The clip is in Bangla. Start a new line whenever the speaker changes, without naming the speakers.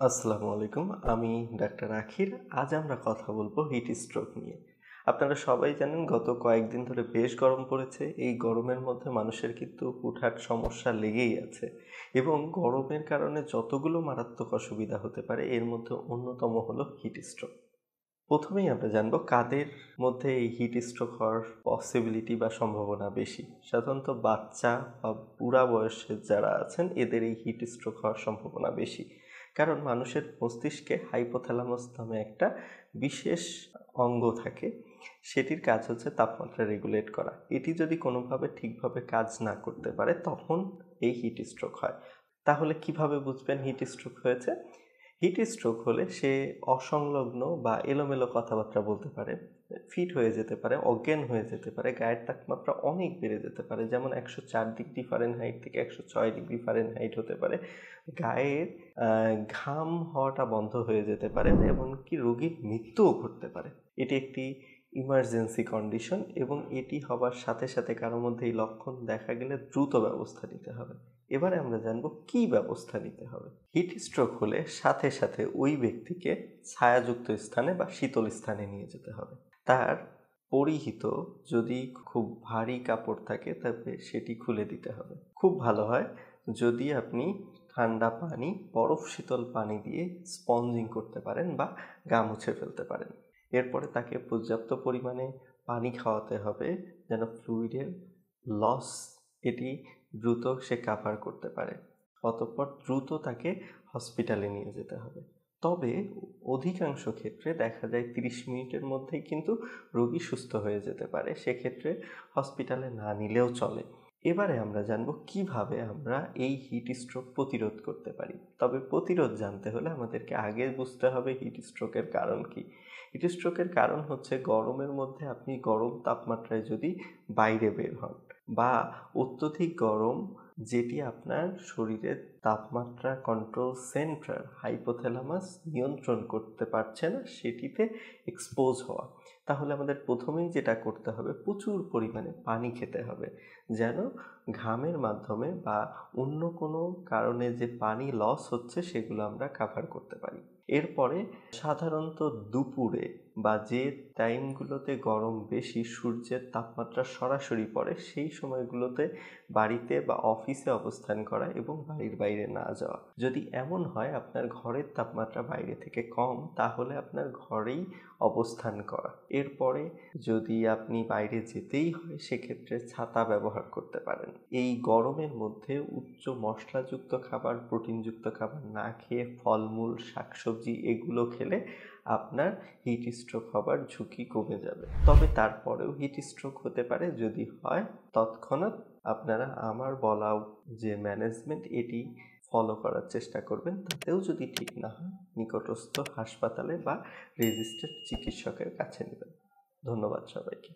আসসালামু আলাইকুম। আমি ডাক্তার আখির। আজ আমরা কথা বলবো হিট স্ট্রোক নিয়ে। আপনারা সবাই জানেন গত কয়েকদিন ধরে বেশ গরম পড়েছে। এই গরমের মধ্যে মানুষের কিন্তু হুটহাট সমস্যা লেগেই আছে এবং গরমের কারণে যতগুলো মারাত্মক অসুবিধা হতে পারে এর মধ্যে অন্যতম হলো হিট স্ট্রোক। প্রথমেই আমরা জানবো কাদের মধ্যে এই হিট স্ট্রোক হওয়ার পসিবিলিটি বা সম্ভাবনা বেশি। সাধারণত বাচ্চা বা বুড়া বয়সের যারা আছেন এদের এই হিট স্ট্রোক হওয়ার সম্ভাবনা বেশি, কারণ মানুষের মস্তিষ্কে হাইপোথ্যালামাস নামে একটা বিশেষ অঙ্গ থাকে। সেটির কাজ হচ্ছে তাপমাত্রা রেগুলেট করা। এটি যদি কোনোভাবে ঠিকভাবে কাজ না করতে পারে তখন এই হিট স্ট্রোক হয়। তাহলে কিভাবে বুঝবেন হিট স্ট্রোক হয়েছে? হিট স্ট্রোক হলে সে অসংলগ্ন বা এলোমেলো কথাবার্তা বলতে পারে, ফিট হয়ে যেতে পারে, অজ্ঞান হয়ে যেতে পারে, গায়ের তাপমাত্রা অনেক বেড়ে যেতে পারে, যেমন 104 ডিগ্রি ফারেনহাইট থেকে 106 ডিগ্রি ফারেনহাইট হতে পারে। গায়ের ঘাম হওয়াটা বন্ধ হয়ে যেতে পারে, এমনকি রোগীর মৃত্যুও ঘটতে পারে। এটি একটি ইমার্জেন্সি কন্ডিশন এবং এটি হবার সাথে সাথে কারোর মধ্যে এই লক্ষণ দেখা গেলে দ্রুত ব্যবস্থা নিতে হবে। এবারে আমরা জানবো কি ব্যবস্থা নিতে হবে। হিট স্ট্রোক হলে সাথে সাথে ওই ব্যক্তিকে ছায়াযুক্ত স্থানে বা শীতল স্থানে নিয়ে যেতে হবে। তার পরিহিত যদি খুব ভারী কাপড় থাকে তবে সেটি খুলে দিতে হবে। খুব ভালো হয় যদি আপনি ঠান্ডা পানি, বরফ শীতল পানি দিয়ে স্পঞ্জিং করতে পারেন বা গা মুছে ফেলতে পারেন। এরপরে তাকে পর্যাপ্ত পরিমাণে পানি খাওয়াতে হবে যেন ফ্লুইডের লস এটি দ্রুত সে কাভার করতে পারে। অতঃপর দ্রুত তাকে হসপিটালে নিয়ে যেতে হবে। তবে অধিকাংশ ক্ষেত্রে দেখা যায় 30 মিনিটের মধ্যেই কিন্তু রোগী সুস্থ হয়ে যেতে পারে। সেক্ষেত্রে হসপিটালে না নিলেও চলে। এবারে আমরা জানবো কিভাবে আমরা এই হিট স্ট্রোক প্রতিরোধ করতে পারি। তবে প্রতিরোধ জানতে হলে আমাদেরকে আগে বুঝতে হবে হিট স্ট্রোকের কারণ কি। হিট স্ট্রোকের কারণ হচ্ছে গরমের মধ্যে আপনি গরম তাপমাত্রায় যদি বাইরে বের হন বা অত্যধিক গরম যেটি আপনার শরীরের তাপমাত্রা কন্ট্রোল সেন্টার হাইপোথ্যালামাস নিয়ন্ত্রণ করতে পারছে না সেটিতে এক্সপোজ হওয়া। তাহলে আমাদের প্রথমেই যেটা করতে হবে প্রচুর পরিমাণে পানি খেতে হবে, যেন ঘামের মাধ্যমে বা অন্য কোনো কারণে যে পানি লস হচ্ছে সেগুলো আমরা কাভার করতে পারি। এরপরে সাধারণত দুপুরে বা যে টাইমগুলোতে গরম বেশি, সূর্যের তাপমাত্রা সরাসরি পড়ে সেই সময়গুলোতে বাড়িতে বা অফিসে অবস্থান করা এবং বাড়ির বাইরে না যাওয়া। যদি এমন হয় আপনার ঘরের তাপমাত্রা বাইরে থেকে কম তাহলে আপনার ঘরেই অবস্থান করা। এরপরে যদি আপনি বাইরে যেতেই হয় সেক্ষেত্রে ছাতা ব্যবহার করতে পারেন। এই গরমের মধ্যে উচ্চ মশলাযুক্ত খাবার, প্রোটিনযুক্ত খাবার না খেয়ে ফলমূল, শাকসবজি এগুলো খেলে আপনার হিট স্ট্রোক হবার ঝুঁকি কমে যাবে। তবে তারপরেও হিট স্ট্রোক হতে পারে। যদি হয় তৎক্ষণাৎ আপনারা আমার বলা যে ম্যানেজমেন্ট এটি ফলো করার চেষ্টা করবেন। তাতেও যদি ঠিক না হয় নিকটস্থ হাসপাতালে বা রেজিস্টার্ড চিকিৎসকের কাছে নেবেন। ধন্যবাদ সবাইকে।